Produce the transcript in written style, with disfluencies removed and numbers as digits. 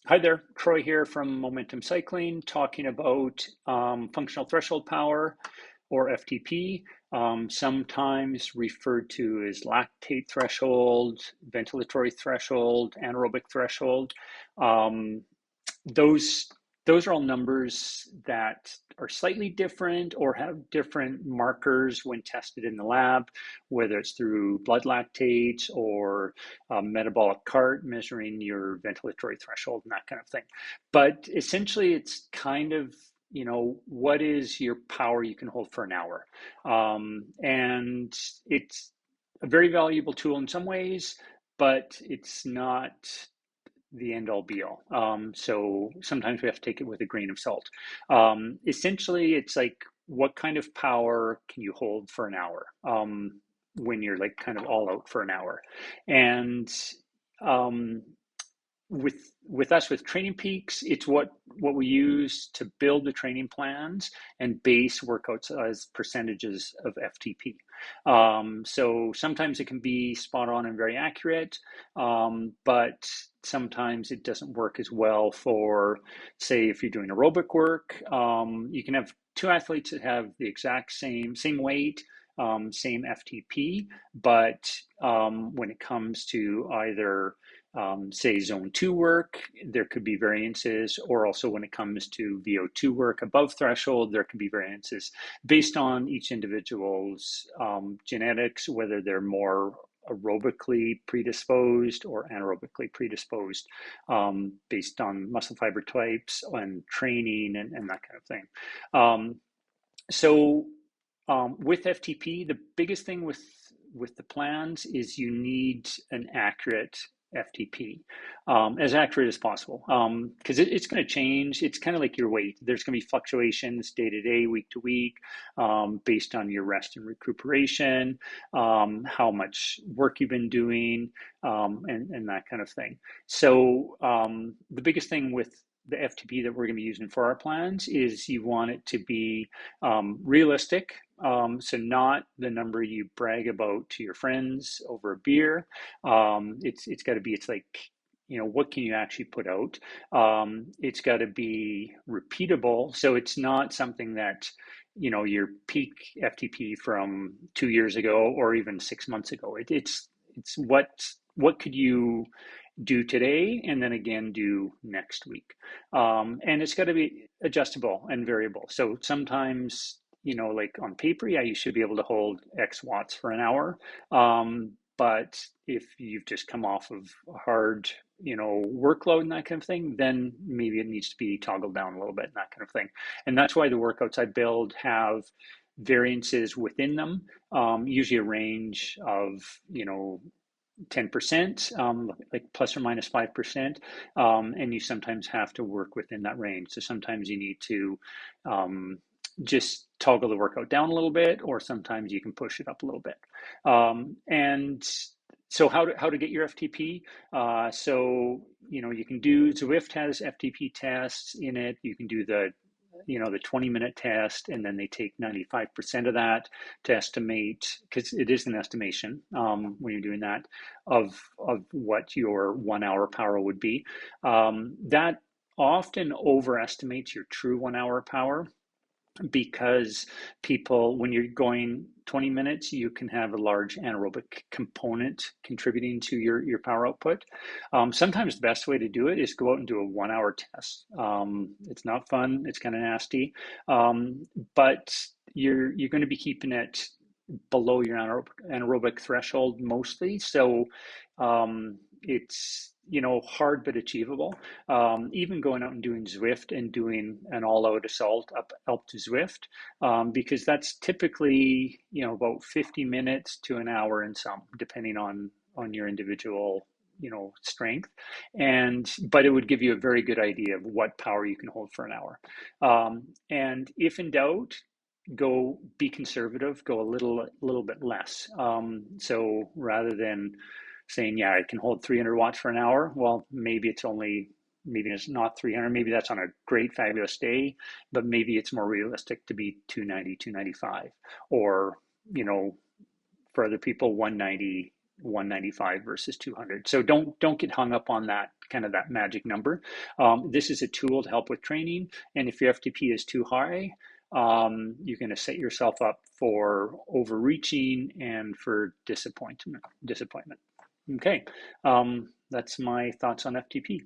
Hi there, Troy here from Momentum Cycling, talking about functional threshold power, or FTP, sometimes referred to as lactate threshold, ventilatory threshold, anaerobic threshold. Um, those those are all numbers that are slightly different or have different markers when tested in the lab, whether it's through blood lactates or metabolic cart measuring your ventilatory threshold and that kind of thing. But essentially, it's kind of, what is your power you can hold for an hour? And it's a very valuable tool in some ways, but it's not the end all be all. So sometimes we have to take it with a grain of salt. Essentially, it's like, what kind of power can you hold for an hour, when you're like kind of all out for an hour? And um, with us with Training Peaks, it's what we use to build the training plans and base workouts as percentages of FTP. So sometimes it can be spot on and very accurate, but sometimes it doesn't work as well for, say, if you're doing aerobic work. You can have two athletes that have the exact same weight, same FTP, but when it comes to either say zone 2 work, there could be variances, or also when it comes to VO2 work above threshold, there can be variances based on each individual's genetics, whether they're more aerobically predisposed or anaerobically predisposed, based on muscle fiber types and training and that kind of thing. So with FTP, the biggest thing with the plans is you need an accurate FTP, as accurate as possible, because it's going to change. It's kind of like your weight. There's going to be fluctuations day to day, week to week, based on your rest and recuperation, how much work you've been doing, and that kind of thing. So the biggest thing with the FTP that we're going to be using for our plans is you want it to be realistic. So not the number you brag about to your friends over a beer. It's got to be. It's like, what can you actually put out? It's got to be repeatable. So it's not something that, your peak FTP from 2 years ago or even 6 months ago. It's what could you do today and then again do next week. And it's got to be adjustable and variable. So sometimes, like on paper, yeah, you should be able to hold X watts for an hour. But if you've just come off of a hard, workload and that kind of thing, then maybe it needs to be toggled down a little bit and that kind of thing. And that's why the workouts I build have variances within them, usually a range of, 10%, like plus or minus 5%. And you sometimes have to work within that range. So sometimes you need to just toggle the workout down a little bit, or sometimes you can push it up a little bit. And so how to get your FTP? So, you can do, Zwift has FTP tests in it. You can do the 20-minute test, and then they take 95% of that to estimate, because it is an estimation, when you're doing that, of what your 1 hour power would be. That often overestimates your true 1 hour power, because people, when you're going 20 minutes, you can have a large anaerobic component contributing to your power output. Sometimes the best way to do it is go out and do a 1 hour test. It's not fun, it's kind of nasty, but you're going to be keeping it below your anaerobic threshold mostly. So it's, hard but achievable. Even going out and doing Zwift and doing an all-out assault up to Zwift, because that's typically, about 50 minutes to an hour and some, depending on your individual, strength. But it would give you a very good idea of what power you can hold for an hour. And if in doubt, be conservative, go a little bit less. So rather than saying, yeah, I can hold 300 watts for an hour, well, maybe it's not 300, maybe that's on a great, fabulous day, but maybe it's more realistic to be 290, 295, or, for other people, 190, 195 versus 200. So don't get hung up on that kind of that magic number. This is a tool to help with training. And if your FTP is too high, you're going to set yourself up for overreaching and for disappointment. Okay, that's my thoughts on FTP.